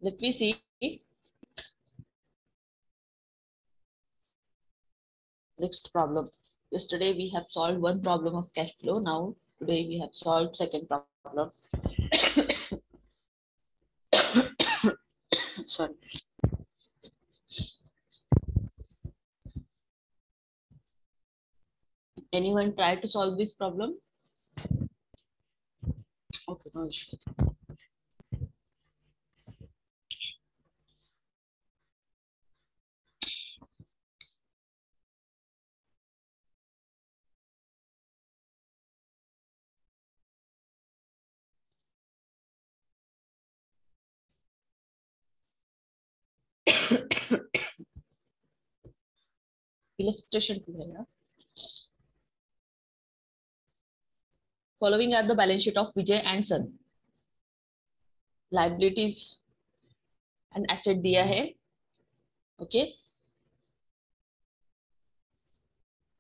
Let me see. Next problem. Yesterday we have solved one problem of cash flow. Now today we have solved second problem. Sorry. Anyone try to solve this problem? Okay, no issue. Illustration 2 है यार. Following are the balance sheet of Vijay and Son. Liabilities and asset दिया है. Okay.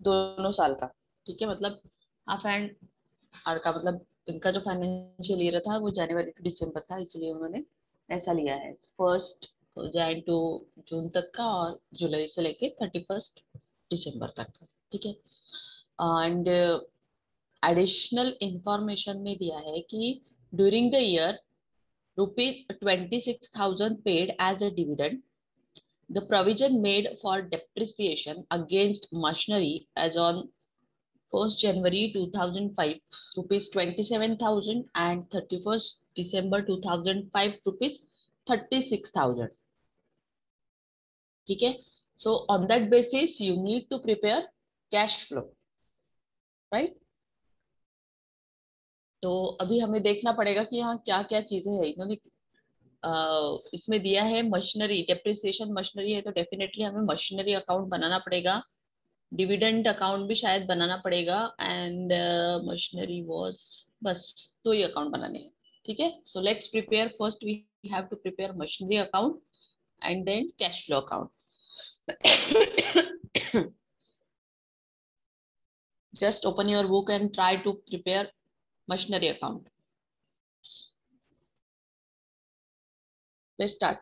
दोनों साल का. ठीक है, मतलब हाफ एंड आर का, मतलब इनका जो फाइनेंशियल ईयर था वो जनवरी टू दिसंबर था, इसलिए उन्होंने ऐसा लिया है. फर्स्ट जैन टू जून तक का और जुलाई से लेके 31 दिसंबर तक का. ठीक है. एंड एडिशनल इंफॉर्मेशन में दिया है कि during the year ₹26,000 paid as a dividend. The provision made for depreciation against machinery as on 1st January 2005 rupees 27,000 and 31st December 2005 rupees 36,000. ठीक है. So on that basis you need to prepare cash flow, right? तो अभी हमें देखना पड़ेगा कि यहाँ क्या क्या चीजें हैं. इन्होंने इसमें दिया है मशीनरी डेप्रिसिएशन. मशीनरी है तो डेफिनेटली हमें मशीनरी अकाउंट बनाना पड़ेगा. डिविडेंड अकाउंट भी शायद बनाना पड़ेगा. एंड मशीनरी वॉज, बस 2 ही अकाउंट बनाने हैं. ठीक है. So let's prepare. First we have to prepare machinery account and then cash flow account. Just open your book and try to prepare machinery account. Let's start.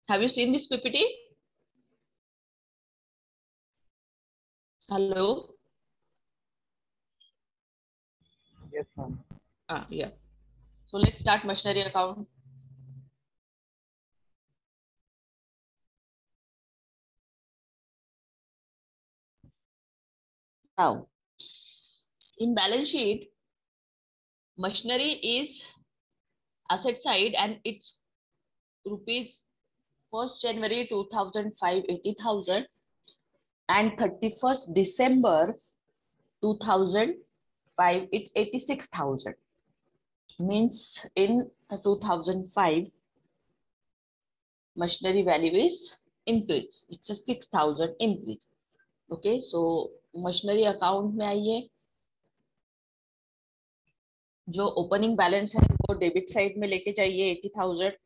Have you seen this PPT? Hello? Yes, ma'am. Yeah. So let's start machinery account. Now, in balance sheet, machinery is asset side and it's rupees 1st January 2005 80,000 and 31st December 2005 it's 86,000. Means in 2005 machinery value is increase. It's a 6,000 increase. Okay, so machinery account में आइए. जो opening balance है वो debit side में लेके जाइए 80,000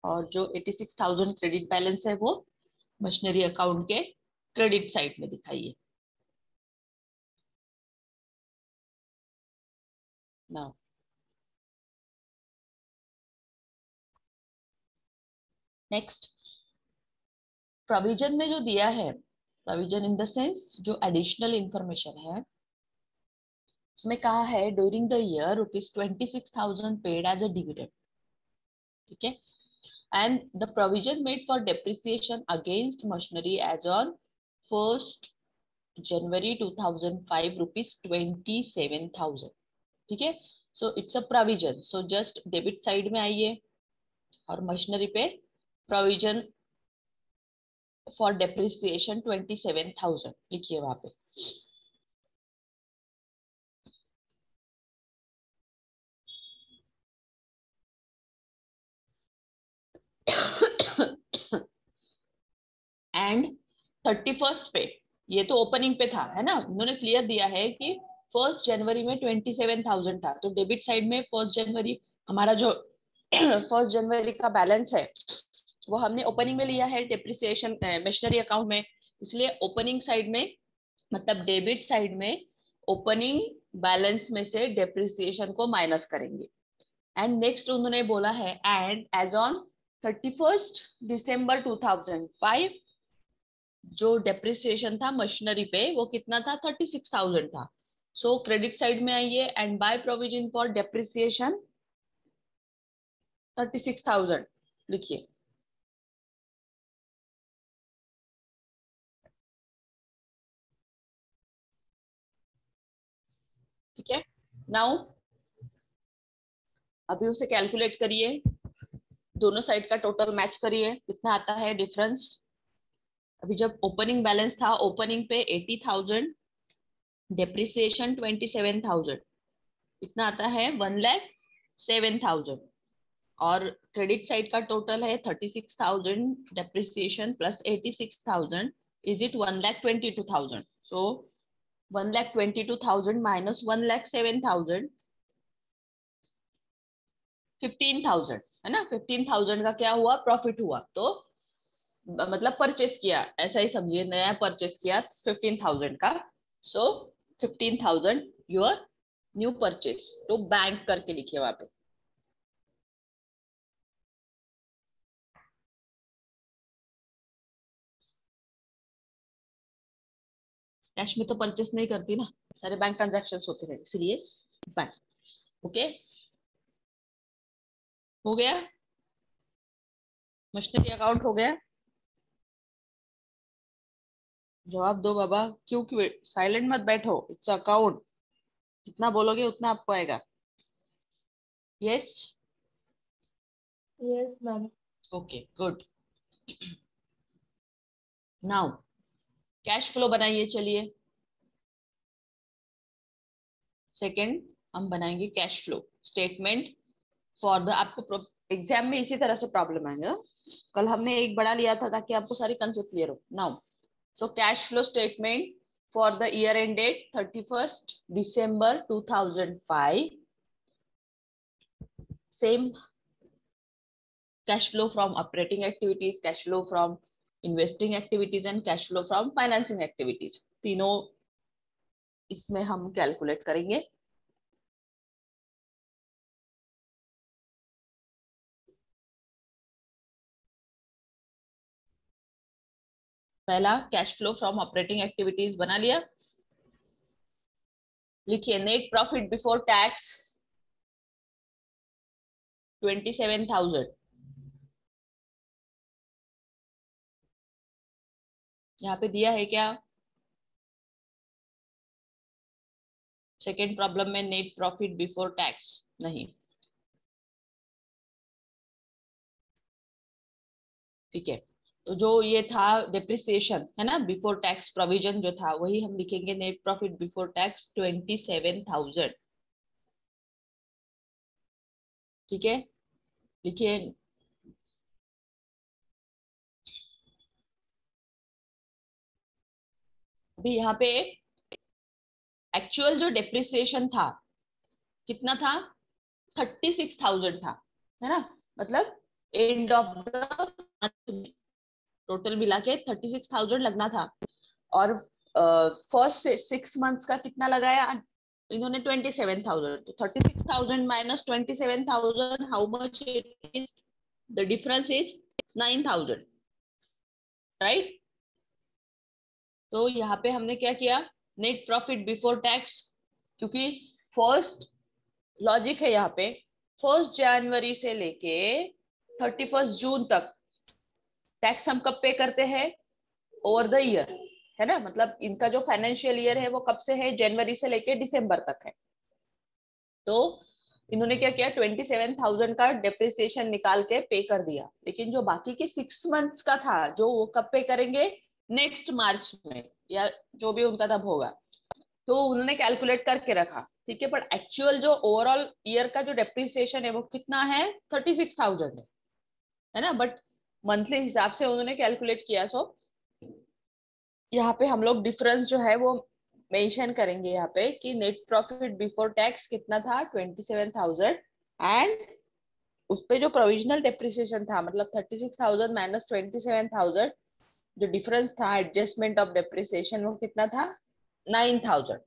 और जो 86,000 क्रेडिट बैलेंस है वो मशीनरी अकाउंट के क्रेडिट साइड में दिखाइए. नाउ नेक्स्ट, प्रोविजन में जो दिया है, प्रोविजन इन द सेंस जो एडिशनल इंफॉर्मेशन है, उसमें कहा है during the year ₹26,000 paid as a dividend. ठीक है. And the provision made for depreciation against machinery as on 1st January 2005 rupees 27,000. ठीक है. So it's a provision. So just debit side में आइए और machinery पे provision for depreciation 27,000 लिखिए वहां पे. एंड 31st पे, ये तो ओपनिंग पे था है ना, उन्होंने क्लियर दिया है कि 1st जनवरी में 27,000 था. तो डेबिट साइड में 1st जनवरी हमारा जो 1st जनवरी का बैलेंस है वो हमने ओपनिंग में लिया है डेप्रिसिएशन मशीनरी अकाउंट में. इसलिए ओपनिंग साइड में, मतलब डेबिट साइड में, ओपनिंग बैलेंस में से डेप्रिसिएशन को माइनस करेंगे। एंड नेक्स्ट उन्होंने बोला है एंड एज ऑन 31 दिसंबर 2005 जो डेप्रिसिएशन था मशीनरी पे वो कितना था, 36,000 था। सो क्रेडिट साइड में आइए and by provision for depreciation 36,000 लिखिए। ठीक है, नाउ अभी उसे कैलकुलेट करिए, दोनों साइड का टोटल मैच करिए, कितना आता है डिफरेंस। अभी जब ओपनिंग बैलेंस था, ओपनिंग पे 80,000, डेप्रिसिएशन 27,000, इतना आता है 1,07,000। और क्रेडिट साइड का टोटल है 36,000 depreciation plus 86,000, is it 1,22,000। So 1,22,000 minus 1,07,000, 15,000 है ना। 15,000 का क्या हुआ, प्रॉफिट हुआ। तो मतलब परचेस किया, ऐसा ही समझिए, नया परचेस किया 15,000 का। सो 15,000 योर न्यू परचेस, तो बैंक करके लिखिए वहां पे। कैश में तो परचेस नहीं करती ना, सारे बैंक ट्रांजैक्शंस होते हैं, इसलिए बैंक। ओके, हो गया, मशीनरी अकाउंट हो गया। जवाब दो बाबा, क्यों क्यों साइलेंट मत बैठो, इट्स अकाउंट, जितना बोलोगे उतना आपको आएगा। Yes, Yes, ma'am. Okay good. Now cash flow बनाइए, चलिए। सेकंड हम बनाएंगे cash flow statement for the, आपको एग्जाम में इसी तरह से प्रॉब्लम आएगा। कल हमने एक बड़ा लिया था ताकि आपको सारी कंसेप्ट क्लियर हो। Now so cash flow statement for the year ended 31 December 2005, same cash flow from operating activities, cash flow from investing activities and cash flow from financing activities, तीनों इसमें हम कैलकुलेट करेंगे। पहला cash flow from operating activities बना लिया, लिखिए net profit before tax 27,000। यहाँ पे दिया है क्या, सेकेंड प्रॉब्लम में नेट प्रॉफिट बिफोर टैक्स नहीं, ठीक है। तो जो ये था डेप्रिसिएशन है ना, बिफोर टैक्स प्रोविजन जो था वही हम लिखेंगे, नेट प्रॉफिट बिफोर टैक्स 27,000। ठीक है, लिखिए। अभी यहाँ पे एक्चुअल जो डेप्रिसिएशन था कितना था, 36,000 था, है ना। मतलब एंड ऑफ द टोटल मिला के 36,000 लगना था। और फर्स्ट 6 मंथ्स का कितना लगाया इन्होंने, 27,000। तो 36,000 minus 27,000, how much it is, the difference is 9,000, right. तो यहाँ पे हमने क्या किया, नेट प्रॉफिट बिफोर टैक्स, क्योंकि फर्स्ट लॉजिक है यहाँ पे, 1 जनवरी से लेके 31 जून तक टैक्स हम कब पे करते हैं, ओवर द ईयर, है ना। मतलब इनका जो फाइनेंशियल ईयर है वो कब से है, जनवरी से लेके दिसंबर तक है। तो इन्होंने क्या किया, 27,000 का डेप्रिसिएशन निकाल के पे कर दिया, लेकिन जो बाकी के 6 मंथ्स का था जो वो कब पे करेंगे, नेक्स्ट मार्च में, या जो भी उनका तब होगा। तो उन्होंने कैलकुलेट करके रखा, ठीक है। बट एक्चुअल जो ओवरऑल ईयर का जो डेप्रिसिएशन है वो कितना है, 36,000 है ना। बट मंथली हिसाब से उन्होंने कैलकुलेट किया। सो यहाँ पे हम लोग डिफरेंस जो है वो मेंशन करेंगे यहाँ पे कि नेट प्रॉफिट बिफोर टैक्स कितना था, 27,000, एंड उस पे जो प्रोविजनल डेप्रिसिएशन था, मतलब 36,000 माइनस 27,000, जो डिफरेंस था एडजस्टमेंट ऑफ डेप्रिसिएशन वो कितना था 9,000।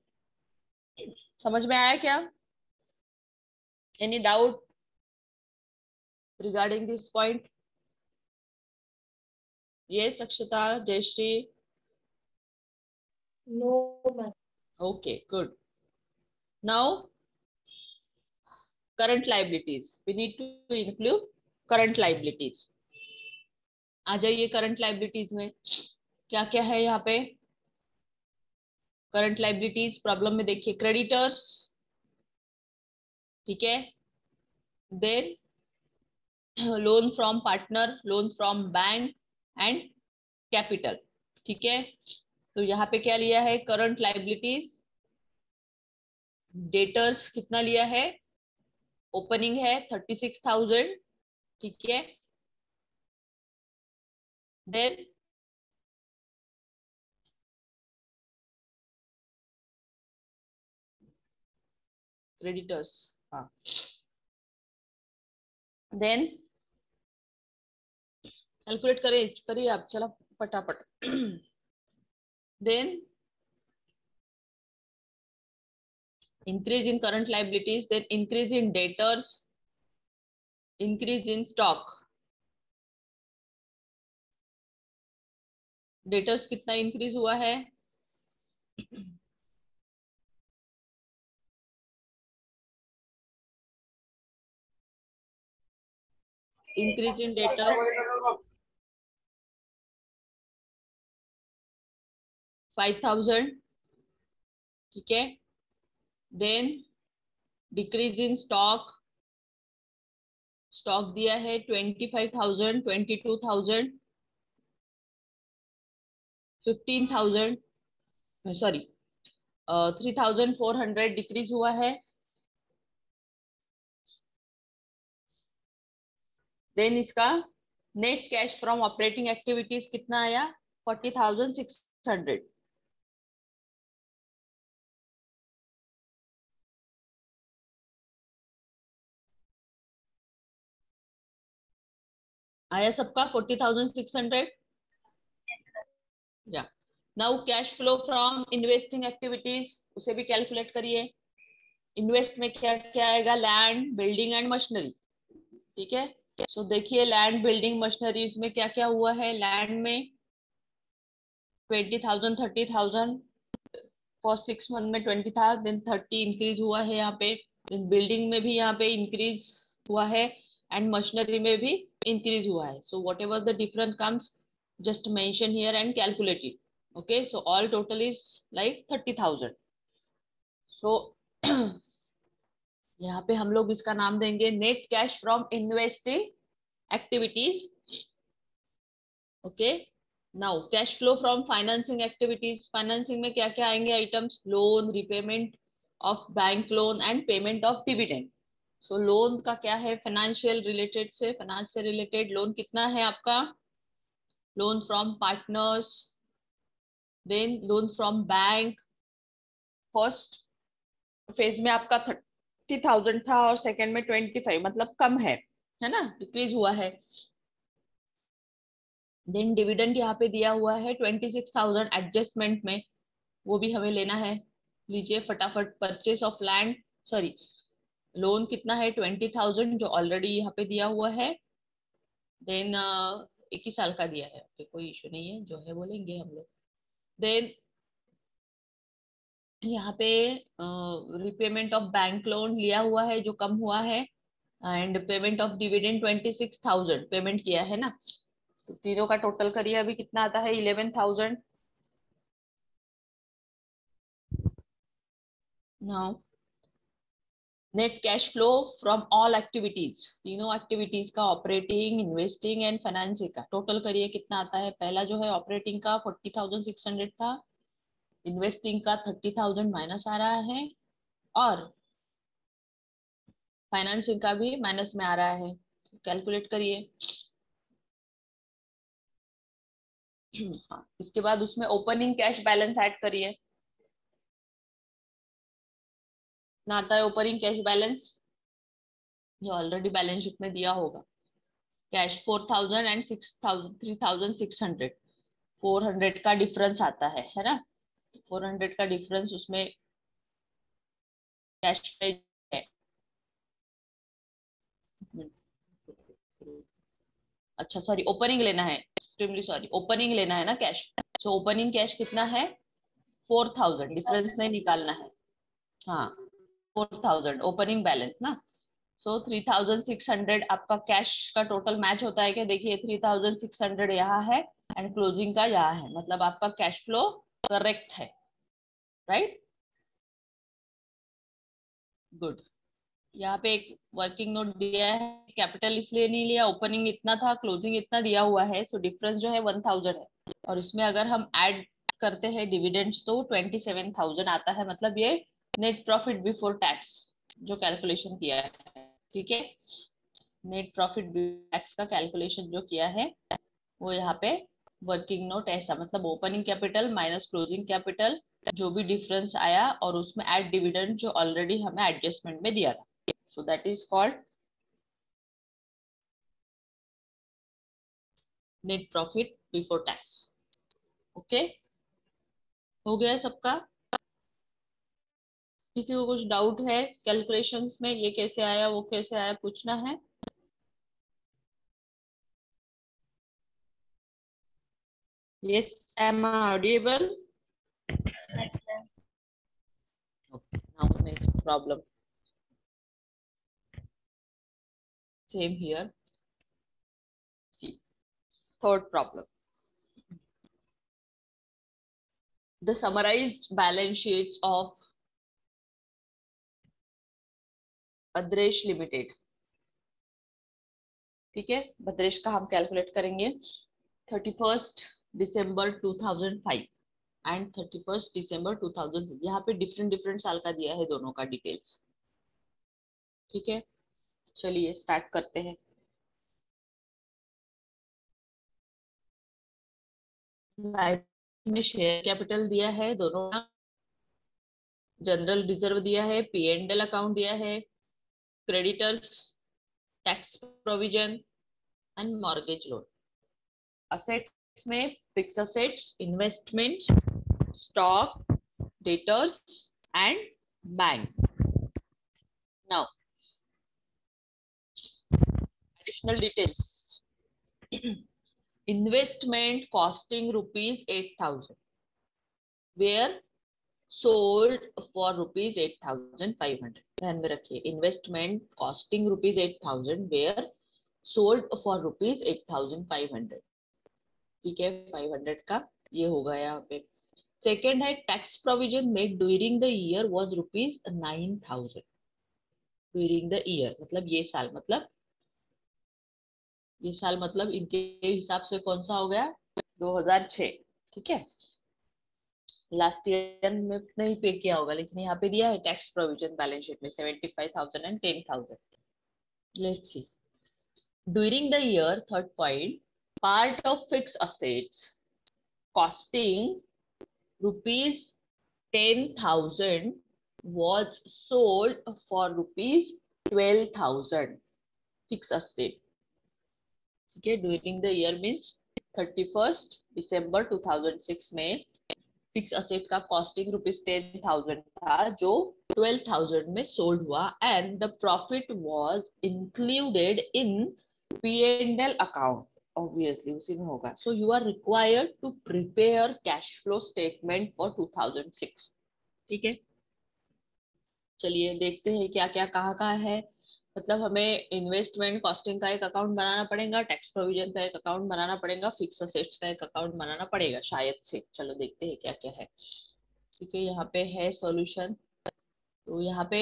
समझ में आया क्या? Any doubt regarding this point? ये अक्षता, Jayashree? No, ma'am. Okay, good. Now current liabilities, we need to include current liabilities. आ जाइए करंट लाइबिलिटीज में क्या क्या है यहाँ पे। करंट लाइबिलिटीज प्रॉब्लम में देखिए, क्रेडिटर्स, ठीक है, then loan from partner, loan from bank and capital, ठीक है। तो यहाँ पे क्या लिया है करंट लाइबिलिटीज, डेटर्स कितना लिया है, ओपनिंग है 36,000, ठीक है। देन क्रेडिटर्स, हाँ, देन कैलकुलेट करिए आप, चलो फटाफट। Then increase in current liabilities, then increase in debtors, increase in stock. debtors कितना increase हुआ है, increase in debtors 5,000, ठीक है। Then decrease in stock, stock दिया है 25,000, 22,000, 15,000, सॉरी 3,400 डिक्रीज हुआ है। देन इसका net cash from operating activities कितना आया 40,600। आया सबका 40,600? या now cash flow from investing activities, उसे भी कैलकुलेट करिए। इन्वेस्ट में क्या क्या आएगा, लैंड, बिल्डिंग एंड मशीनरी, ठीक है। सो देखिए लैंड, बिल्डिंग, मशीनरीज में क्या क्या हुआ है। लैंड में 20,000, 30,000 फॉर 6 मंथ में 20 था, देन 30 इंक्रीज हुआ है यहाँ पे। देन बिल्डिंग में भी यहाँ पे इंक्रीज हुआ है एंड मशीनरी में भी इंक्रीज हुआ है। So what ever the difference comes just mention here and calculate it. Okay, so all total is like 30,000. so यहाँ पे हम लोग इसका नाम देंगे net cash from investing activities. Okay, now cash flow from financing activities. Financing में क्या क्या आएंगे items, loan, repayment of bank loan and payment of dividend. So loan का क्या है, फाइनेंशियल रिलेटेड से, फाइनेंस से रिलेटेड लोन कितना है आपका, loan from partners, then loan from bank. First phase में आपका 30,000 था और सेकंड में 25, मतलब कम है ना, डिक्रीज हुआ है। देन डिविडेंड यहाँ पे दिया हुआ है 26,000 एडजस्टमेंट में, वो भी हमें लेना है। लीजिए फटाफट, purchase of land, sorry loan कितना है 20,000 जो ऑलरेडी यहाँ पे दिया हुआ है। देन 21 साल का दिया है, okay, कोई इशू नहीं है, जो है वो लेंगे हम लोग। देन यहाँ पे रिपेमेंट ऑफ बैंक लोन लिया हुआ है जो कम हुआ है, and payment of dividend 26,000 payment किया है ना। तो तीनों का टोटल करिए अभी कितना आता है 11,000। Now net cash flow from all activities, तीनों एक्टिविटीज का, ऑपरेटिंग, इन्वेस्टिंग एंड फाइनेंसिंग का टोटल करिए कितना आता है। पहला जो है ऑपरेटिंग का 40,600 था, इन्वेस्टिंग का 30,000 माइनस आ रहा है, और फाइनेंसिंग का भी माइनस में आ रहा है। कैलकुलेट करिए। हाँ, इसके बाद उसमें ओपनिंग कैश बैलेंस ऐड करिए। ना आता है ओपनिंग कैश बैलेंस, जो ऑलरेडी बैलेंस शीट में दिया होगा। Cash 4,000 and 6,000, 3,600। 400 का डिफरेंस आता है ना, 400 का डिफरेंस उसमें कैश है। अच्छा सॉरी, ओपनिंग लेना है, एक्सट्रीमली सॉरी, ओपनिंग लेना है ना कैश। सो ओपनिंग कैश कितना है, 4000, डिफरेंस नहीं निकालना है। हाँ 4000 ओपनिंग बैलेंस ना। सो 3600 आपका कैश का टोटल मैच होता है क्या, देखिए 3600 यहाँ है एंड क्लोजिंग का यहाँ है, मतलब आपका कैश फ्लो करेक्ट है, राइट, गुड। यहाँ पे एक वर्किंग नोट दिया है, कैपिटल इसलिए नहीं लिया, ओपनिंग इतना था क्लोजिंग इतना दिया हुआ है, सो डिफरेंस जो है 1000 है, और इसमें अगर हम ऐड करते हैं डिविडेंड्स तो 27000 आता है, मतलब ये नेट प्रॉफिट बिफोर टैक्स जो कैलकुलेशन किया है, ठीक है। नेट प्रॉफिट टैक्स का कैलकुलेशन जो किया है वो यहाँ पे वर्किंग नोट ऐसा, मतलब opening capital minus closing capital, जो भी डिफरेंस आया और उसमें ऐड डिविडेंड जो ऑलरेडी हमें एडजस्टमेंट में दिया था, so that is called net profit before tax. Okay, हो गया सबका, किसी को कुछ डाउट है कैलकुलेशंस में, ये कैसे आया वो कैसे आया, पूछना है? Yes, am I audible? Okay, now next problem. Same here. See, third problem. The summarized balance sheets of Adresh Limited. ठीक है, भद्रेश का हम कैलकुलेट करेंगे 31 दिसंबर 2005 एंड 31 दिसंबर 2006, यहाँ पे डिफरेंट डिफरेंट साल का दिया है दोनों का डिटेल्स, ठीक है। चलिए स्टार्ट करते हैं। में शेयर कैपिटल दिया है दोनों का, जनरल रिजर्व दिया है, पी एंड एल अकाउंट दिया है, creditors, tax provision and mortgage loan. Assets में fixed assets, investment, stock, debtors and bank. Now additional details. Investment costing rupees 8000 where sold for rupees 8500, ध्यान में रखिए, investment costing rupees 8000 were sold for rupees 8500, ठीक है, 500 का ये होगा यहाँ पे। सेकेंड है tax provision made during the year was rupees 9000, during the year मतलब ये साल मतलब इनके हिसाब से कौन सा हो गया, 2006, ठीक है। लास्ट ईयर में नहीं पे किया होगा, लेकिन यहाँ पे दिया है टैक्स प्रोविजन बैलेंस शीट में 75,000 and 10,000। Let's see, during the year, third point, part of fix assets costing rupees 10,000 was sold for rupees 12,000, fix asset, ठीक है। ड्यूरिंग द ईयर मीन्स 31 दिसंबर 2006 में फिक्स असेट का कॉस्टिंग रुपीज 10,000 था जो 12,000 में sold हुआ and the profit was included in P and L account, obviously उसी में होगा। So you are required to prepare cash flow statement for 2006, ठीक है। चलिए देखते हैं क्या क्या कहाँ कहाँ है, मतलब हमें इन्वेस्टमेंट कॉस्टिंग का एक अकाउंट बनाना पड़ेगा, टैक्स प्रोविजन का एक अकाउंट बनाना पड़ेगा, फिक्स असेट्स का एक अकाउंट बनाना पड़ेगा शायद से। चलो देखते हैं क्या क्या है, ठीक है। यहाँ पे है सॉल्यूशन, तो यहाँ पे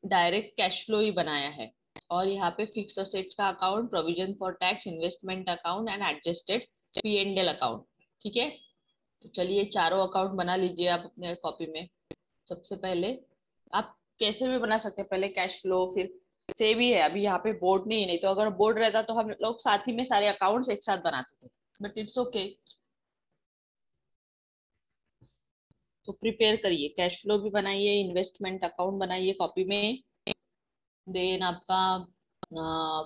डायरेक्ट कैश फ्लो ही बनाया है, और यहाँ पे फिक्स असेट्स का account, provision for tax, investment account and adjusted P and L account, ठीक है। तो चलिए चारों अकाउंट बना लीजिए आप अपने कॉपी में। सबसे पहले आप कैसे भी बना सकते हैं, पहले कैश फ्लो फिर सेव ही है, अभी यहाँ पे बोर्ड नहीं तो अगर बोर्ड रहता तो हम लोग साथ ही में सारे अकाउंट्स एक साथ बनाते थे, बट इट्स ओके। तो प्रिपेयर करिए, कैश फ्लो भी बनाइए, इन्वेस्टमेंट अकाउंट बनाइए कॉपी में, देन आपका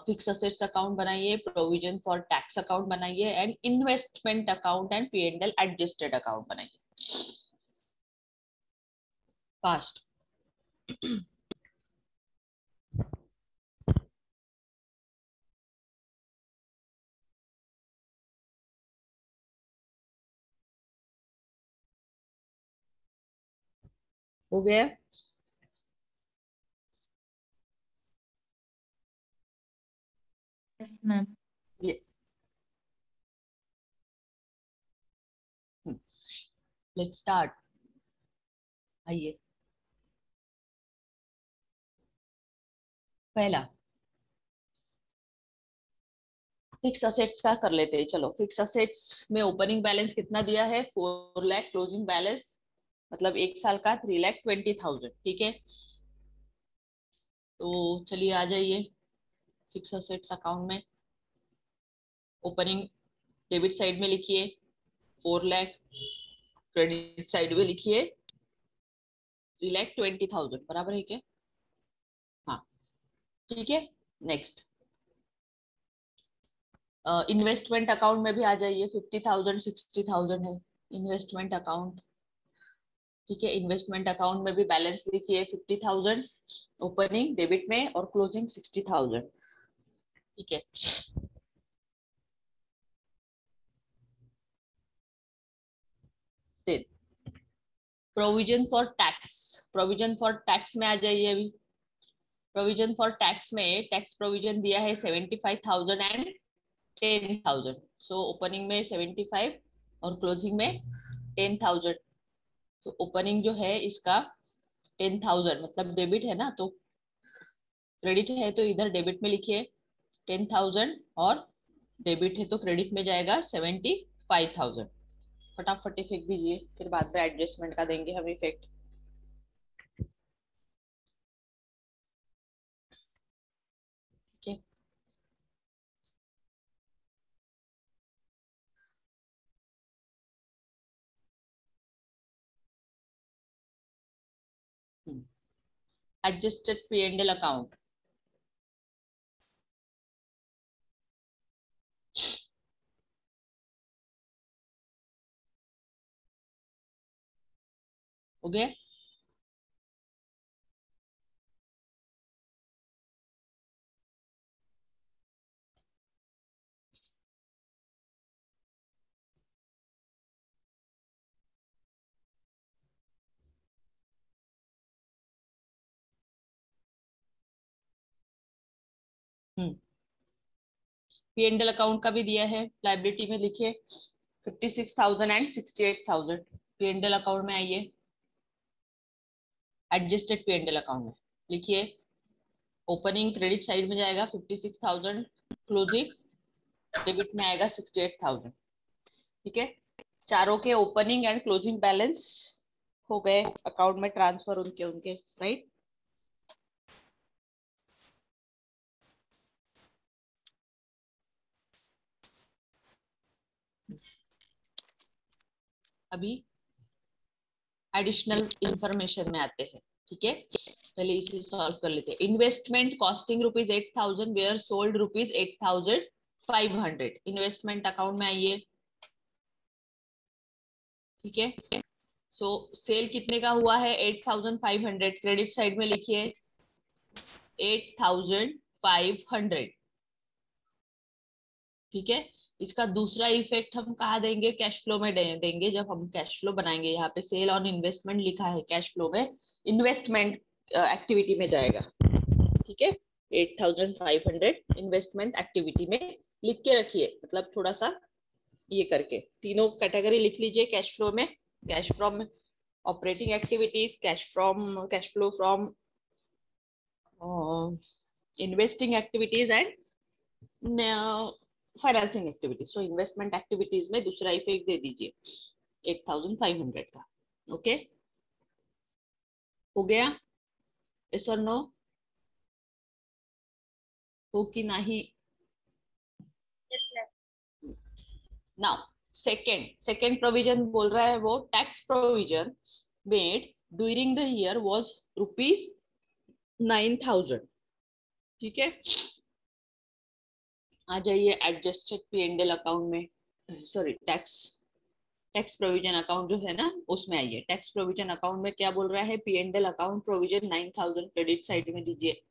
फिक्स असेट्स अकाउंट बनाइए, प्रोविजन फॉर टैक्स अकाउंट बनाइए, and investment account and P&L adjusted account बनाइए फास्ट। हो गया? Yes ma'am. Let's start. आइए, पहला फिक्स असेट्स का कर लेते हैं। चलो, फिक्स असेट्स में ओपनिंग बैलेंस कितना दिया है? 4 लाख। क्लोजिंग बैलेंस मतलब 1 साल का 3,20,000। ठीक है, तो चलिए आ जाइए फिक्स असेट्स अकाउंट में। ओपनिंग डेबिट साइड में लिखिए 4 लाख, क्रेडिट साइड में लिखिए 3,20,000। बराबर है क्या? हाँ, ठीक है। नेक्स्ट, इन्वेस्टमेंट अकाउंट में भी आ जाइए। 50,000 60,000 है इन्वेस्टमेंट अकाउंट। ठीक है, इन्वेस्टमेंट अकाउंट में भी बैलेंस लिखिए 50,000 ओपनिंग डेबिट में और क्लोजिंग 60,000। ठीक है, provision for tax. Provision for tax में आ जाइए अभी। प्रोविजन फॉर टैक्स में टैक्स प्रोविजन दिया है 75,000 एंड 10,000। सो ओपनिंग में 75 और क्लोजिंग में 10,000। तो ओपनिंग जो है इसका 10,000 मतलब डेबिट है ना, तो क्रेडिट है तो इधर डेबिट में लिखिए 10,000, और डेबिट है तो क्रेडिट में जाएगा 75,000। फटाफट फेंक दीजिए, फिर बाद में एडजस्टमेंट का देंगे हम इफेक्ट। ठीक है, एडजस्टेड P&L अकाउंट। हो गया? P&L अकाउंट का भी दिया है। लाइबिलिटी में लिखिए 56,000 एंड 68,000। P&L अकाउंट में आइए, एडजस्टेड P&L अकाउंट में लिखिए ओपनिंग क्रेडिट साइड में जाएगा 56,000, क्लोजिंग डेबिट में आएगा 68,000। ठीक है, चारों के ओपनिंग एंड क्लोजिंग बैलेंस हो गए अकाउंट में ट्रांसफर उनके उनके, राइट? अभी एडिशनल इंफॉर्मेशन में आते हैं। ठीक है, पहले इसे सॉल्व कर लेते हैं। Investment costing ₹8,000 were sold ₹8,500। Investment account में आइए। ठीक है, सो सेल कितने का हुआ है? 8,500। क्रेडिट साइड में लिखिए 8,500। ठीक है, इसका दूसरा इफेक्ट हम कहा देंगे? कैश फ्लो में देंगे जब हम कैश फ्लो बनाएंगे। यहाँ पे सेल ऑन इन्वेस्टमेंट लिखा है, कैश फ्लो में इन्वेस्टमेंट एक्टिविटी में जाएगा। ठीक है, 8,500 इन्वेस्टमेंट एक्टिविटी में लिख के रखिए, मतलब थोड़ा सा ये करके तीनों कैटेगरी लिख लीजिए कैश फ्लो में। Cash from operating activities, cash flow from investing activities and financing activities. So investment activities में दूसरा इफेक्ट दे दीजिए 8,500 का। ओके, हो गया? यस और नो? हो कि नहीं? नाउ सेकेंड प्रोविजन बोल रहा है वो tax provision made during the year was ₹9,000। ठीक है, आ जाइए adjusted P and L account में, सॉरी टैक्स प्रोविजन अकाउंट जो है ना उसमें आइए। टैक्स प्रोविजन अकाउंट में क्या बोल रहा है, P and L account provision 9000 credit side में दीजिए।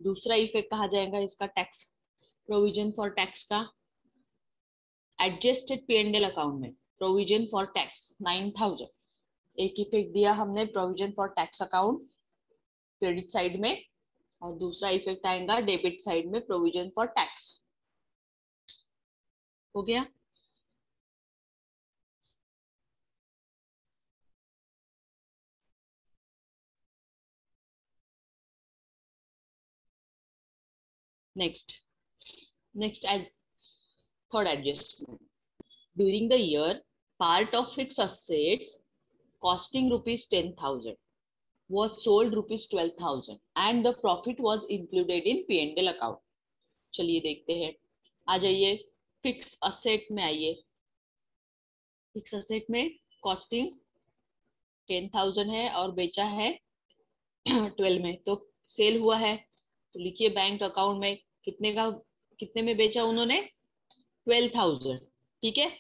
दूसरा इफेक्ट कहा जाएगा इसका टैक्स प्रोविजन फॉर टैक्स का, adjusted P and L account में प्रोविजन फॉर टैक्स 9000, एक इफेक्ट दिया हमने provision for tax account credit side में, और दूसरा इफेक्ट आएगा डेबिट साइड में प्रोविजन फॉर टैक्स। हो गया। Next third adjustment, during the year part of fix assets costing rupees 10,000 was sold rupees 12,000 and the profit was included in P&L account। चलिए देखते हैं, आ जाइए फिक्स असेट में आइए। फिक्स असेट में कॉस्टिंग 10,000 है और बेचा है 12 में, तो सेल हुआ है, तो लिखिए बैंक अकाउंट में कितने में बेचा उन्होंने, 12,000। ठीक है,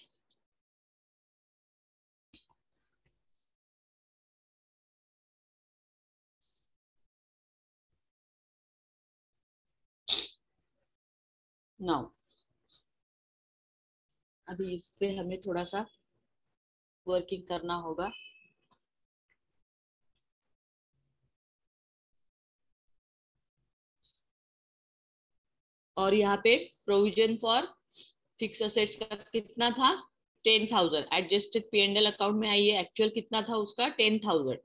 नाउ अभी इस पे हमें थोड़ा सा वर्किंग करना होगा। और यहाँ पे प्रोविजन फॉर फिक्स असेट्स का कितना था, 10,000। Adjusted P and L account में आइए, एक्चुअल कितना था उसका, 10,000।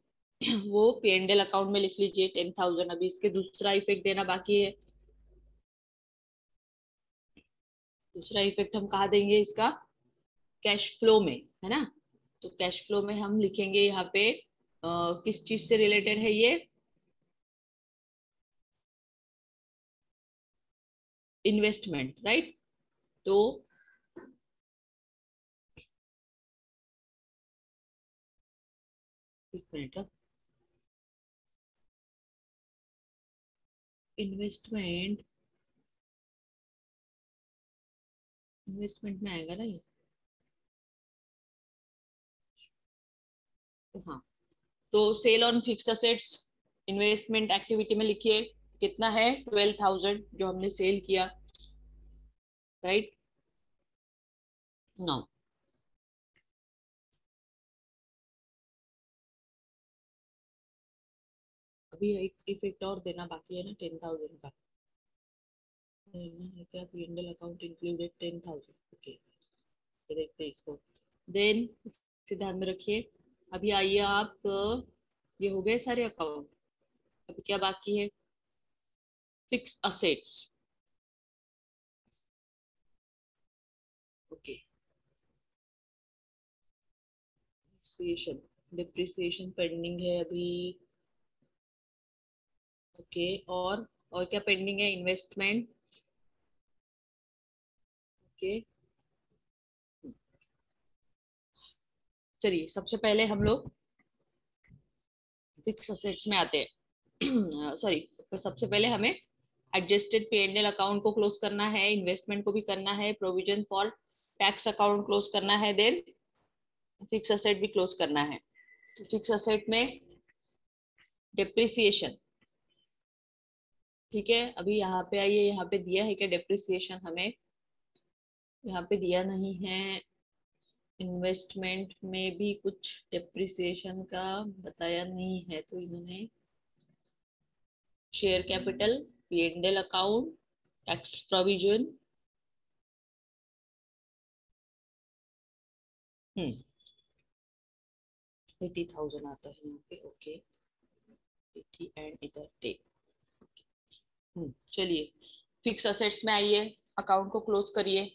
वो पी एंड एल अकाउंट में लिख लीजिए 10,000। अभी इसके दूसरा इफेक्ट देना बाकी है। दूसरा इफेक्ट हम कहा देंगे इसका, कैश फ्लो में, है ना। तो कैश फ्लो में हम लिखेंगे यहाँ पे किस चीज से रिलेटेड है ये, इन्वेस्टमेंट, राइट। तो एक मिनट, इन्वेस्टमेंट में आएगा ना ये, हाँ। तो sale on fix assets investment activity में लिखिए कितना है, 12,000 जो हमने सेल किया, राइट। नाउ अभी एक इफेक्ट और देना बाकी है ना 10,000 का, देना है क्या, पीएनएल अकाउंट इंक्लूडेड 10,000, ओके। देखते हैं इसको, देन इसे ध्यान में रखिए। अभी आइए आप, ये हो गए सारे अकाउंट। अभी क्या बाकी है, fix assets, okay. Depreciation pending है अभी, ओके। और क्या पेंडिंग है, इन्वेस्टमेंट, ओके। चलिए सबसे पहले हम लोग फिक्स असेट्स में आते हैं। सॉरी, सबसे पहले हमें adjusted P and L account को क्लोज करना है, इन्वेस्टमेंट को भी करना है, provision for tax account close करना है, देन फिक्स असेट भी क्लोज करना है। तो फिक्स असेट में डेप्रिसिएशन, ठीक है। अभी यहाँ पे आइए, यहाँ पे दिया है क्या डेप्रिसिएशन, हमें यहाँ पे दिया नहीं है। इन्वेस्टमेंट में भी कुछ डेप्रिसिएशन का बताया नहीं है, तो इन्होंने share capital, P and L account, tax provision, 80,000 आता है यहाँ पे, ओके। 80 एंड इधर टेक, चलिए फिक्स असेट्स में आइए, अकाउंट को क्लोज करिए।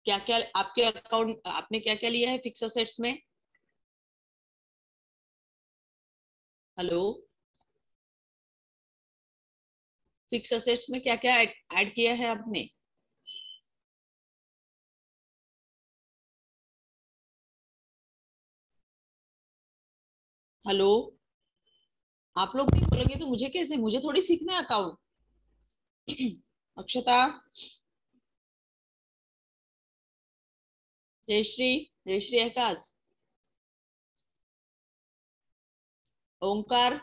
क्या क्या आपके अकाउंट, आपने क्या क्या लिया है फिक्स असेट्स में, हेलो। फिक्स असेट्स में क्या क्या ऐड किया है आपने, हेलो। आप लोग नहीं बोलोगे तो मुझे कैसे, मुझे थोड़ी सीखना है अकाउंट। अक्षता, जयश्री, जयश्री है का आज? Omkar,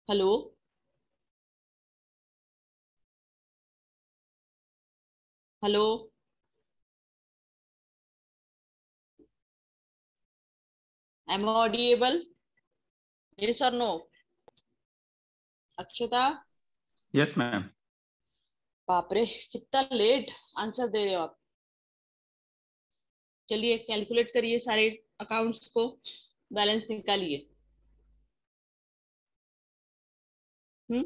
hello, hello, am audible? Yes और नो? Akshata, yes ma'am. बाप रे, कितना लेट आंसर दे रहे हो आप। चलिए कैलकुलेट करिए सारे अकाउंट्स को, बैलेंस निकालिए। हम्म,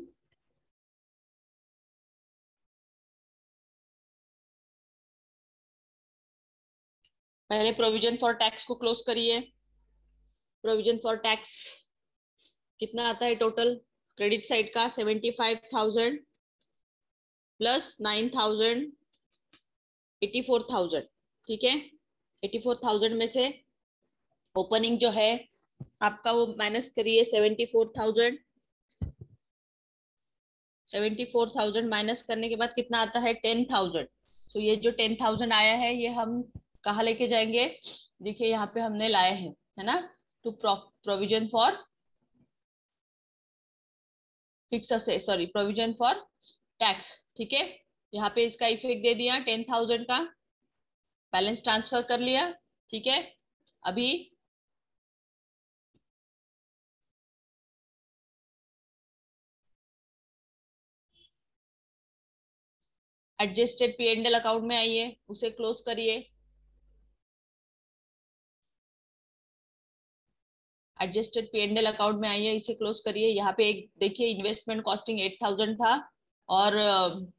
पहले प्रोविजन फॉर टैक्स को क्लोज करिए। प्रोविजन फॉर टैक्स कितना आता है टोटल? क्रेडिट साइड का 75,000 प्लस 9,000, 84,000। ठीक है, 84,000 में से ओपनिंग जो है आपका वो माइनस करिए 74,000। 74,000 माइनस करने के बाद कितना आता है? 10,000। तो ये जो 10,000 आया है ये हम कहाँ लेके जाएंगे? देखिए यहाँ पे हमने लाए हैं, है ना, to provision for fix asset, sorry provision for tax. ठीक है, यहाँ पे इसका इफेक्ट दे दिया 10,000 का, बैलेंस ट्रांसफर कर लिया। ठीक है, अभी adjusted P and L account में आइए, उसे क्लोज करिए। Adjusted P and L account में आइए, इसे क्लोज करिए। यहाँ पे एक देखिए, इन्वेस्टमेंट कॉस्टिंग 8,000 था और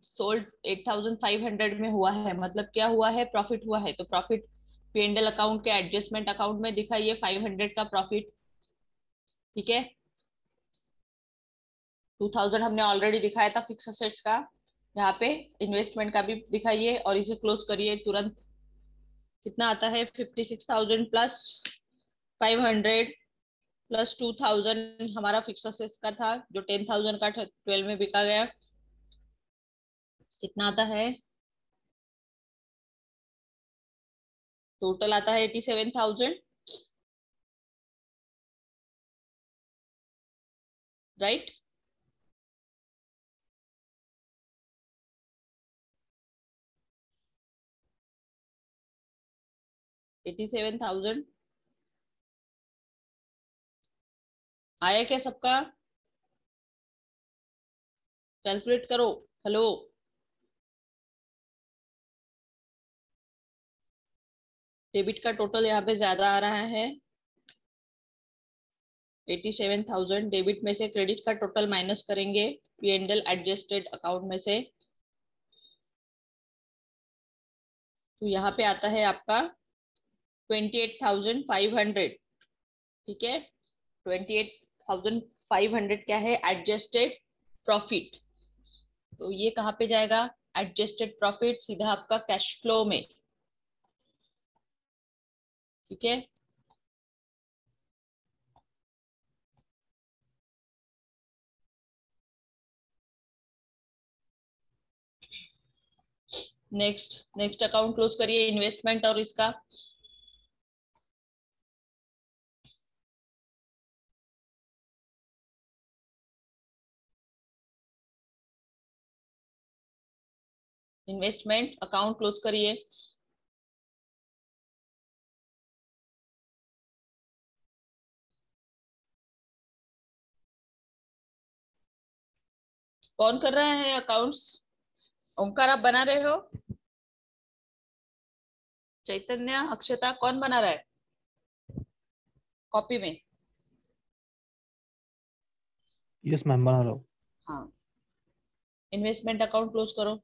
सोल्ड 8,500 में हुआ है, मतलब क्या हुआ है? प्रॉफिट हुआ है। तो profit P and L account के एडजस्टमेंट अकाउंट में दिखाइए 500 का प्रॉफिट। ठीक है, 2,000 हमने ऑलरेडी दिखाया था फिक्स असेट्स का, यहाँ पे इन्वेस्टमेंट का भी दिखाइए और इसे क्लोज करिए तुरंत। कितना आता है? 56,000 प्लस 500 प्लस 2,000 हमारा फिक्स असेट्स का था, जो 10,000 का 12 में बिका गया। कितना आता है? टोटल आता है 87,000, राइट? $87,000 आया क्या सबका? कैलकुलेट करो। हेलो, डेबिट का टोटल यहाँ पे ज्यादा आ रहा है 87,000। डेबिट में से क्रेडिट का टोटल माइनस करेंगे P and L adjusted account में से, तो यहाँ पे आता है आपका 28,500। ठीक है, 28,500 क्या है? Adjusted profit. तो ये कहाँ पे जाएगा? एडजस्टेड प्रॉफिट सीधा आपका कैश फ्लो में। ठीक है, नेक्स्ट नेक्स्ट अकाउंट क्लोज करिए, इन्वेस्टमेंट और इसका। इन्वेस्टमेंट अकाउंट क्लोज करिए। कौन कर रहा है अकाउंट्स? ओंकार आप बना रहे हो? चैतन्य, अक्षता, कौन बना रहा है कॉपी में? यस मैम, बना रहा हूँ। हाँ, इन्वेस्टमेंट अकाउंट क्लोज करो।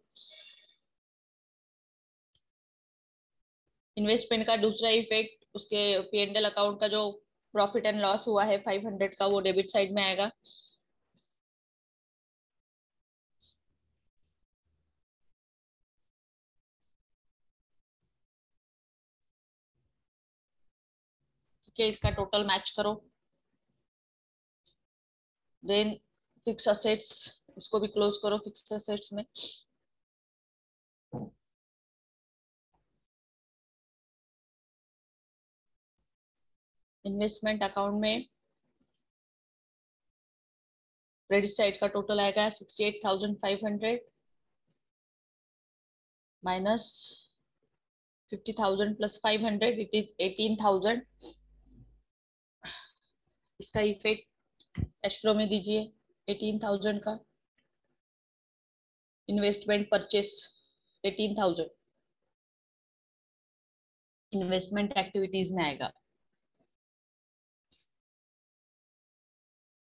इन्वेस्टमेंट का दूसरा इफेक्ट, उसके पी एंड एल अकाउंट का जो प्रॉफिट एंड लॉस हुआ है 500 का, वो डेबिट साइड में आएगा। ठीक है, इसका टोटल मैच करो। देन फिक्स असेट्स, उसको भी क्लोज करो फिक्स असेट्स में। इन्वेस्टमेंट अकाउंट में क्रेडिट साइड का टोटल आएगा 68,500 माइनस 50,000 प्लस 500, इट इज 18,000। इसका इफेक्ट कैश फ्लो में दीजिए 18,000 का। इन्वेस्टमेंट परचेस 18,000 इन्वेस्टमेंट एक्टिविटीज में आएगा।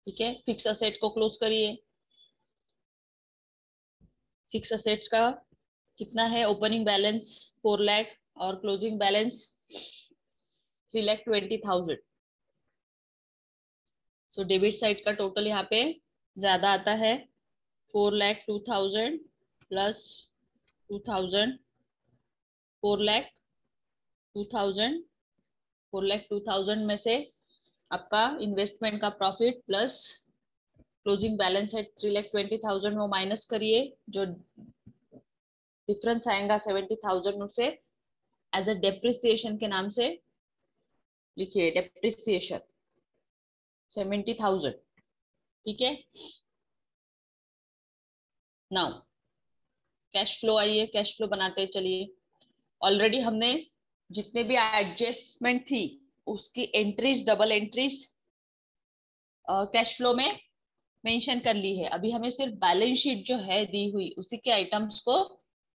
ठीक है, फिक्स असेट को क्लोज करिए। फिक्स असेट्स का कितना है? ओपनिंग बैलेंस 4 लाख और closing balance 3,20,000। So debit side का टोटल यहाँ पे ज्यादा आता है 4,02,000 प्लस 2,000, 4,02,000। 4,02,000 में से आपका इन्वेस्टमेंट का प्रॉफिट प्लस क्लोजिंग बैलेंस है 3,20,000, वो माइनस करिए। जो डिफरेंस आएगा 70,000 उससे एज अ डेप्रिसिएशन के नाम से लिखिए, डेप्रिसिएशन 70,000। ठीक है, नाउ कैश फ्लो आइए, कैश फ्लो बनाते चलिए। ऑलरेडी हमने जितने भी एडजस्टमेंट थी उसकी entries, double entries cash flow में मेंशन कर ली है। अभी हमें सिर्फ बैलेंस शीट जो है दी हुई उसी के आइटम्स को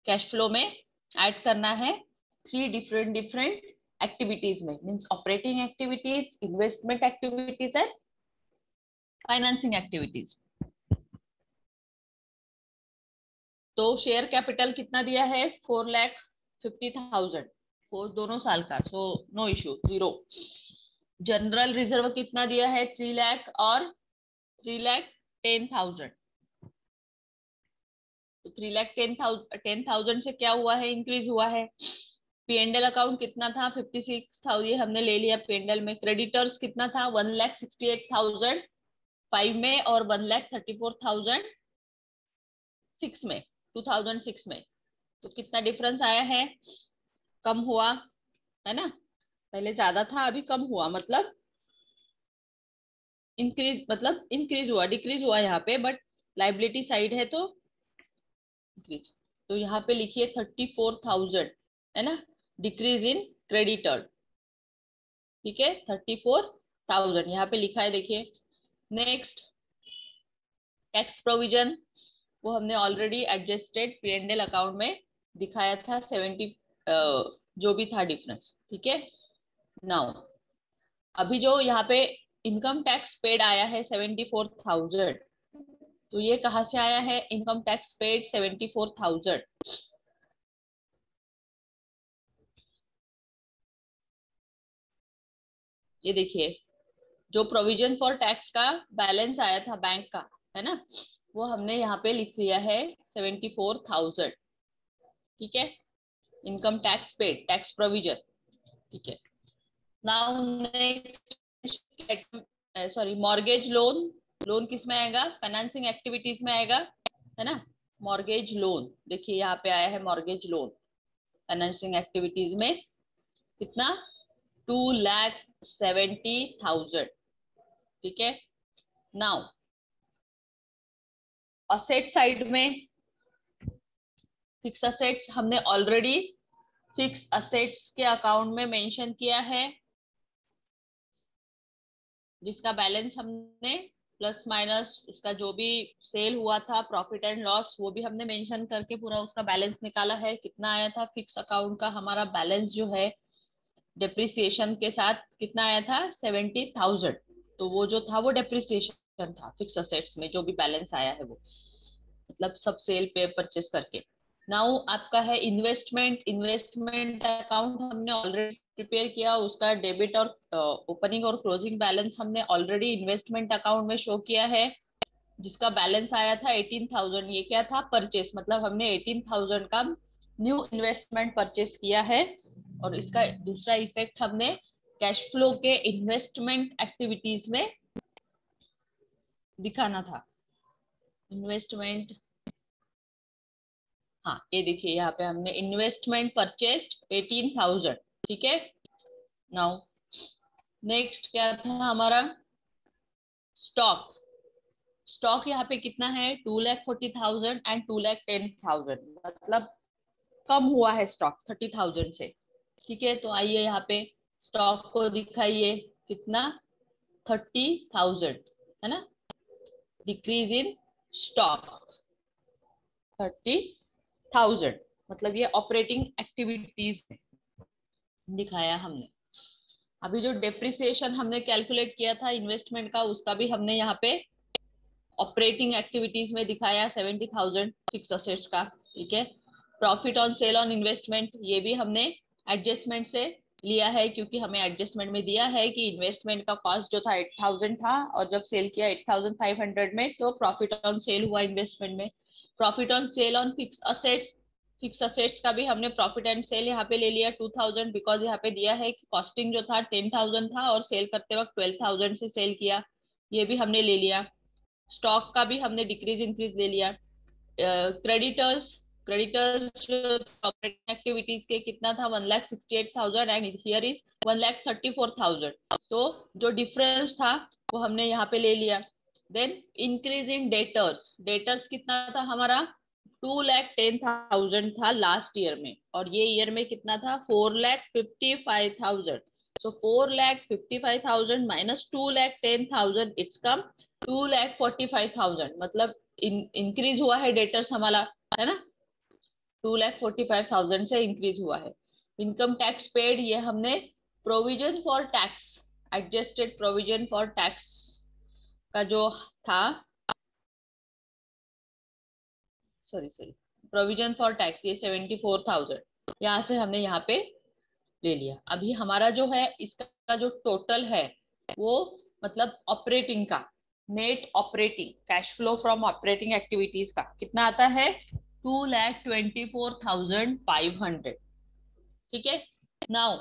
कैश फ्लो में ऐड करना है 3 डिफरेंट एक्टिविटीज में, means operating activities, investment activities and financing activities. तो शेयर कैपिटल कितना दिया है? 4,50,000 फोर दोनों साल का, so no issue, 0। General reserve कितना दिया है? 3 लाख और 3,10,000। तो 3,10,000 से क्या हुआ है? इंक्रीज हुआ है। P&L अकाउंट कितना था? 56,000, ये हमने ले लिया P&L में। क्रेडिटर्स कितना था? 1,68,000 5 में और 1,34,006 में, 2006 में। तो कितना डिफरेंस आया है? कम हुआ है ना, पहले ज्यादा था अभी कम हुआ, मतलब इंक्रीज हुआ, डिक्रीज हुआ यहाँ पे, बट लाइबिलिटी साइड है तो इंक्रीज। तो यहाँ पे लिखिए 34,000 है ना, डिक्रीज इन क्रेडिटर। ठीक है, 34,000 यहाँ पे लिखा है, देखिए। नेक्स्ट टैक्स प्रोविजन, वो हमने ऑलरेडी एडजस्टेड P&L अकाउंट में दिखाया था 70 जो भी था डिफरेंस। ठीक है, नाउ अभी जो यहाँ पे इनकम टैक्स पेड आया है 74,000, तो ये कहाँ से आया है? Income tax paid 74,000। ये देखिए, जो प्रोविजन फॉर टैक्स का बैलेंस आया था बैंक का, है ना, वो हमने यहाँ पे लिख लिया है 74,000। ठीक है, income tax paid, tax provision. ठीक है, now next, sorry, mortgage loan. Loan किस में आएगा? फाइनेंसिंग एक्टिविटीज में आएगा, है ना। मॉर्गेज लोन देखिए यहाँ पे आया है, मॉर्गेज लोन फाइनेंसिंग एक्टिविटीज में कितना? 2,70,000। ठीक है, नाउ असेट साइड में फिक्स असेट्स हमने ऑलरेडी फिक्स असेट्स के अकाउंट में मेंशन किया है, जिसका बैलेंस हमने प्लस माइनस उसका जो भी सेल हुआ था, प्रॉफिट एंड लॉस, वो भी हमने मेंशन करके पूरा उसका बैलेंस निकाला है। कितना आया था फिक्स अकाउंट का हमारा बैलेंस जो है डेप्रिसिएशन के साथ? कितना आया था? 70,000। तो वो जो था वो डेप्रिसिएशन था फिक्स असेट्स में, जो भी बैलेंस आया है वो, मतलब सब सेल पे परचेस करके। नाउ आपका है इन्वेस्टमेंट। इन्वेस्टमेंट अकाउंट हमने ऑलरेडी प्रिपेयर किया, उसका डेबिट और ओपनिंग और क्लोजिंग बैलेंस हमने ऑलरेडी इन्वेस्टमेंट अकाउंट में शो किया है, जिसका बैलेंस आया था 18,000। ये क्या था? परचेस, मतलब हमने 18,000 का न्यू इन्वेस्टमेंट परचेस किया है। और इसका दूसरा इफेक्ट हमने कैश फ्लो के इन्वेस्टमेंट एक्टिविटीज में दिखाना था। इन्वेस्टमेंट, हाँ ये देखिए यहाँ पे हमने इन्वेस्टमेंट परचेस्ड 18,000, ठीक है। नाउ नेक्स्ट क्या था हमारा, स्टॉक। स्टॉक यहाँ पे कितना है 2,40,000 एंड 2,10,000, मतलब कम हुआ है स्टॉक 30,000 से, ठीक है। तो आइए यहाँ पे स्टॉक को दिखाइए, कितना 30,000 है ना, डिक्रीज इन स्टॉक 30,000, मतलब ये ऑपरेटिंग एक्टिविटीज में दिखाया हमने। अभी जो डेप्रिसिएशन हमने कैलकुलेट किया था इन्वेस्टमेंट का, उसका भी हमने यहाँ पे ऑपरेटिंग एक्टिविटीज में दिखाया 70,000 फिक्स असेट्स का, ठीक है। Profit on sale on investment, ये भी हमने एडजस्टमेंट से लिया है, क्योंकि हमें एडजस्टमेंट में दिया है कि इन्वेस्टमेंट का कॉस्ट जो था 8,000 था, और जब सेल किया 8,500 में, तो प्रॉफिट ऑन सेल हुआ इन्वेस्टमेंट में। Profit on sale on fix assets, fix assets का भी हमने प्रॉफिट एंड सेल यहाँ पे ले लिया 2,000, बिकॉज यहाँ पे दिया है कि कॉस्टिंग जो था 10,000 था और सेल करते वक्त 12,000 से सेल किया, ये भी हमने ले लिया। स्टॉक का भी हमने डिक्रीज इंक्रीज ले लिया। क्रेडिटर्स, क्रेडिटर्स ऑपरेटिंग एक्टिविटीज के कितना था 1,68,000 एंड हियर इज 1,34,000, तो जो डिफरेंस था वो हमने यहाँ पे ले लिया। Then increase in debtors, debtors कितना था हमारा 2,10,000 था लास्ट ईयर में, और ये ईयर में कितना था 4,55,000। so 4,55,000 minus 2,10,000 इट्स कम 2,45,000, मतलब इंक्रीज हुआ है डेटर्स हमारा, है ना, 2,45,000 से इंक्रीज हुआ है। इनकम टैक्स पेड, ये हमने provision for tax, adjusted provision for tax का जो था, सॉरी प्रोविजन फॉर टैक्स, ये 74,000 यहाँ से हमने यहाँ पे ले लिया। अभी हमारा जो है इसका जो टोटल है वो, मतलब ऑपरेटिंग का, net operating cash flow from operating activities का कितना आता है 2,24,500, ठीक है। नाउ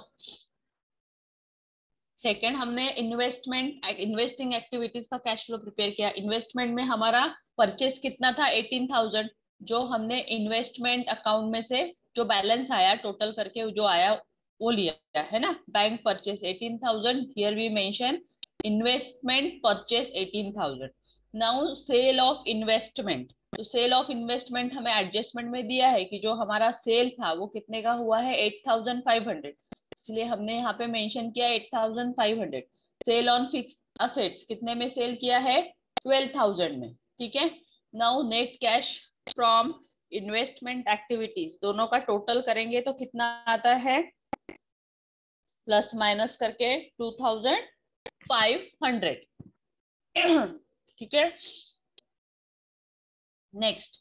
सेकेंड, हमने इन्वेस्टिंग एक्टिविटीज का कैश फ्लो प्रिपेयर किया। इन्वेस्टमेंट में हमारा परचेस कितना था 18,000, जो हमने इन्वेस्टमेंट अकाउंट में से जो बैलेंस आया टोटल करके जो आया वो लिया है ना, bank purchase 18,000, here we mention investment purchase 18,000। Now sale of investment, तो सेल ऑफ इन्वेस्टमेंट हमें एडजस्टमेंट में दिया है कि जो हमारा सेल था वो कितने का हुआ है 8,500, इसलिए हमने यहाँ पे मेंशन किया 8,500। सेल ऑन फिक्स असेट्स कितने में सेल किया है 12,000 में, ठीक है। Now net cash from investment activities, दोनों का टोटल करेंगे तो कितना आता है, प्लस माइनस करके 2,500, ठीक है। Next,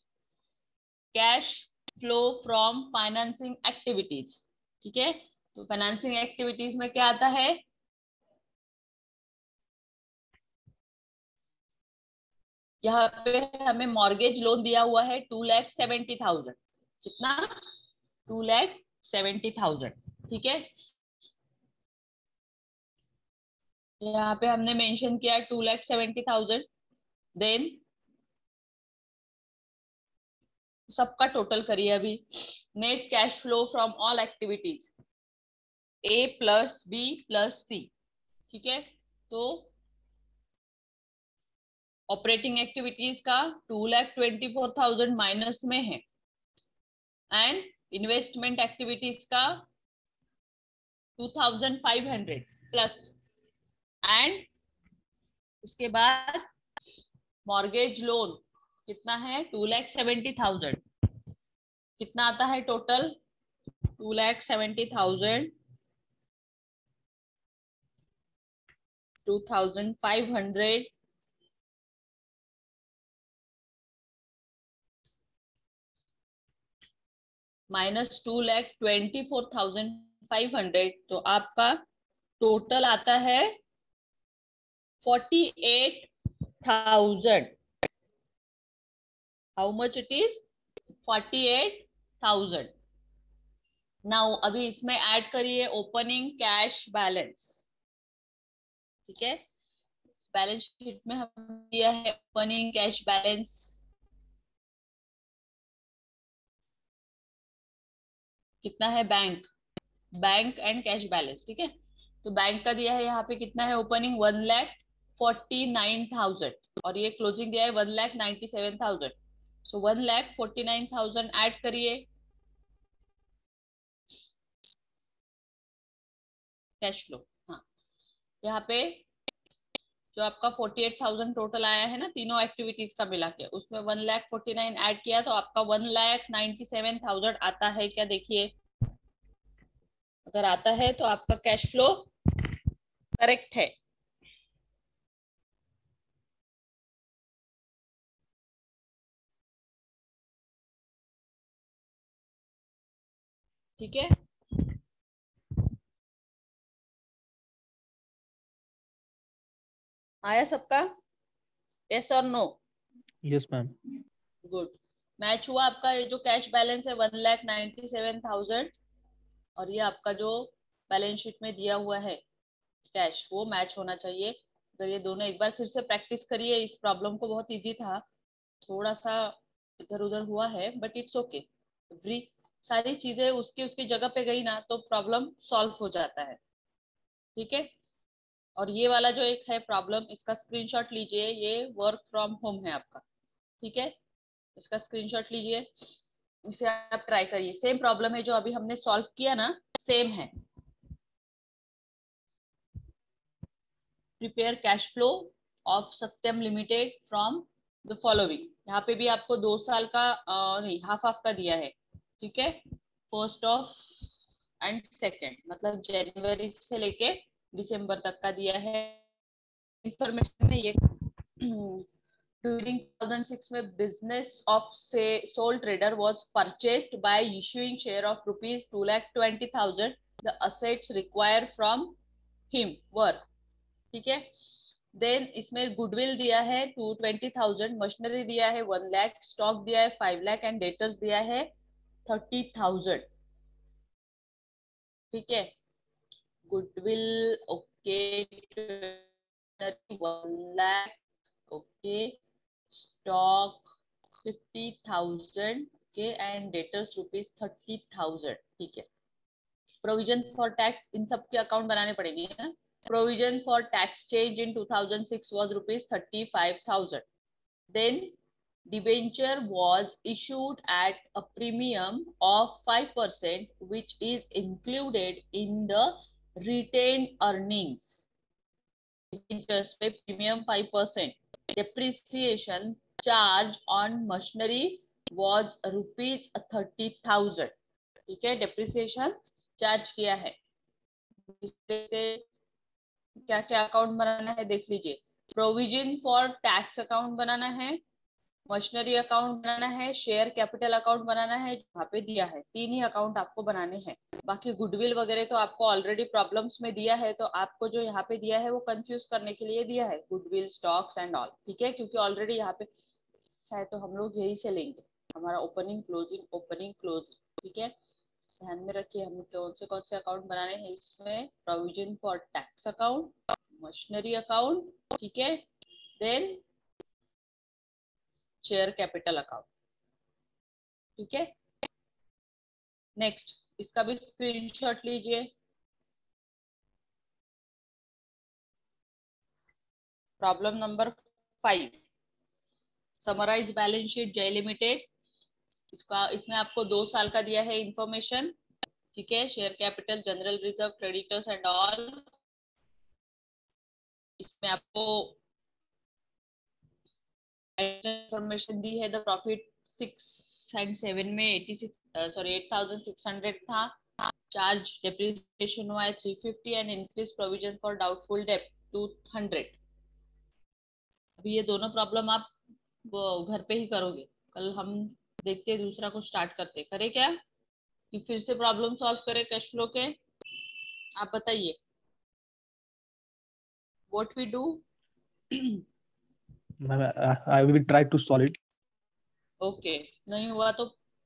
cash flow from financing activities, ठीक है। तो फाइनेंसिंग एक्टिविटीज में क्या आता है, यहाँ पे हमें मॉर्गेज लोन दिया हुआ है 2,70,000, कितना 2,70,000, ठीक है। यहाँ पे हमने मेंशन किया 2,70,000, देन सबका टोटल करिए अभी। Net cash flow from all activities A plus B plus C, ठीक है। तो ऑपरेटिंग एक्टिविटीज का 2,24,000 माइनस में है, एंड इन्वेस्टमेंट एक्टिविटीज का 2,500 प्लस, एंड उसके बाद मॉर्गेज लोन कितना है 2,70,000, कितना आता है टोटल 2,70,000, 2,500 माइनस 2,24,500, तो आपका टोटल आता है 48,000। How much it is 48,000। Now अभी इसमें ऐड करिए ओपनिंग कैश बैलेंस, ठीक है, बैलेंस शीट में हमने दिया है ओपनिंग कैश बैलेंस, कितना है बैंक एंड कैश बैलेंस, ठीक है। तो बैंक का दिया है यहाँ पे कितना है, ओपनिंग 1,49,000 और ये क्लोजिंग दिया है 1,97,000। सो 1,49,000 ऐड करिए कैश फ्लो। हाँ, यहाँ पे जो आपका 48,000 टोटल आया है ना तीनों एक्टिविटीज का मिला के, उसमें 1,49,000 ऐड किया तो आपका 1,97,000 आता है क्या, देखिए। अगर आता है तो आपका कैश फ्लो करेक्ट है। ठीक है, आया सबका, यस और no? Yes ma'am. Good, match हुआ आपका। ये जो कैश बैलेंस है 1,97,000 और ये आपका जो बैलेंस शीट में दिया हुआ है कैश, वो मैच होना चाहिए। अगर ये दोनों एक बार फिर से प्रैक्टिस करिए, इस प्रॉब्लम को बहुत इजी था, थोड़ा सा इधर उधर हुआ है बट इट्स ओके। एवरी सारी चीजें उसकी उसकी जगह पे गई ना तो प्रॉब्लम सॉल्व हो जाता है। ठीक है, और ये वाला जो एक है प्रॉब्लम, इसका स्क्रीनशॉट लीजिए, ये वर्क फ्रॉम होम है आपका। ठीक है, इसका स्क्रीनशॉट लीजिए, इसे आप ट्राई करिए। सेम प्रॉब्लम है जो अभी हमने सॉल्व किया ना, सेम है। Prepare cash flow of Satyam limited from the following. यहाँ पे भी आपको 2 साल का नहीं, हाफ हाफ का दिया है। ठीक है, फर्स्ट ऑफ एंड सेकेंड, मतलब जनवरी से लेके दिसंबर तक का दिया है। इंफॉर्मेशन में ये during 2006 में business of say sole trader was purchased by issuing share of rupees 2,20,000. The assets required from him were, ठीक है। देन इसमें गुडविल दिया है 220,000, मशीनरी दिया है 1 लाख, स्टॉक दिया है 5 लाख एंड डेटर्स दिया है 30,000। ठीक है, goodwill okay, 1 lakh okay, stock 50,000 के एंड डेटर्स रुपीज 30,000। ठीक है, प्रोविजन फॉर टैक्स, इन सब के अकाउंट बनाने पड़ेंगे ना। Provision for tax change in 2006 was rupees 35,000. Then debenture was issued at a premium of 5%, which is included in the retained earnings. Debentures पे premium 5%. Depreciation charge on machinery was rupees 30,000. ठीक है, depreciation charge किया है। क्या क्या account बनाना है देख लीजिए। प्रोविजन फॉर टैक्स अकाउंट बनाना है, मशीनरी अकाउंट बनाना है, शेयर कैपिटल अकाउंट बनाना है, जहाँ पे दिया है 3 ही अकाउंट आपको बनाने हैं। बाकी गुडविल वगैरह तो आपको ऑलरेडी प्रॉब्लम्स में दिया है, तो आपको जो यहाँ पे दिया है वो कंफ्यूज करने के लिए दिया है, गुडविल स्टॉक्स एंड ऑल। ठीक है, क्योंकि ऑलरेडी यहाँ पे है तो हम लोग यही से लेंगे, हमारा ओपनिंग क्लोजिंग। ठीक है, ध्यान में रखिए हम कौन से अकाउंट बनाने हैं इसमें। Provision for tax account, machinery account, ठीक है, देन शेयर कैपिटल अकाउंट। ठीक है, नेक्स्ट इसका भी स्क्रीनशॉट लीजिए। Problem number 5, summarise balance sheet Jai limited. इसमें आपको 2 साल का दिया है इंफॉर्मेशन। ठीक है, share capital, general reserve, creditors and all. इसमें आपको इंफॉर्मेशन दी है। द प्रॉफिट 6 एंड 7 में 8,600 था। चार्ज डेप्रिसिएशन हुआ है 350 and increase provision for doubtful debt 200। अभी ये दोनों प्रॉब्लम आप घर पे ही करोगे, कल हम देखते हैं दूसरा को स्टार्ट करते। करे क्या कि फिर से प्रॉब्लम सॉल्व करे कैश फ्लो के? आप बताइए, what we do? I will try to solve it. Okay, नहीं हुआ तो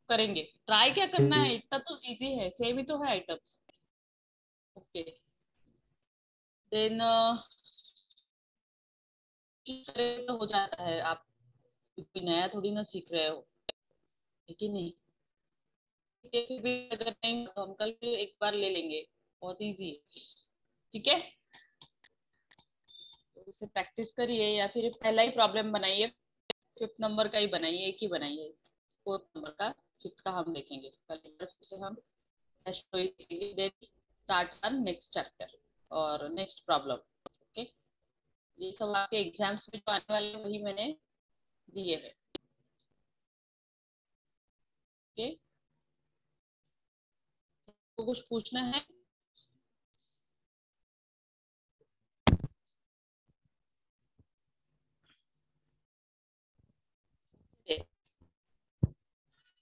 करेंगे। ट्राई क्या करना है, इतना तो इजी है, सेम ही तो है आइटम्स। ओके, देन करें तो हो जाता है। आप कोई नया थोड़ी ना सीख रहे हो, है कि नहीं? ठीक है, फिर भी अगर नहीं तो हम कल फिर एक बार ले लेंगे, बहुत इजी है। ठीक है, तो इसे प्रैक्टिस करिए, या फिर पहला ही प्रॉब्लम बनाइए, 5th नंबर का ही बनाइए, एक ही बनाइए। 4th नंबर का, 5th का हम देखेंगे पहले, फिर से हम स्टार्ट आवर नेक्स्ट चैप्टर और नेक्स्ट प्रॉब्लम। ओके, ये सब आपके एग्जाम्स में जो आने वाले वही मैंने दिए हैं। ओके, तो कुछ पूछना है?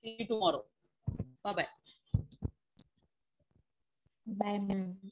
See you tomorrow. Bye bye. Bye, ma'am.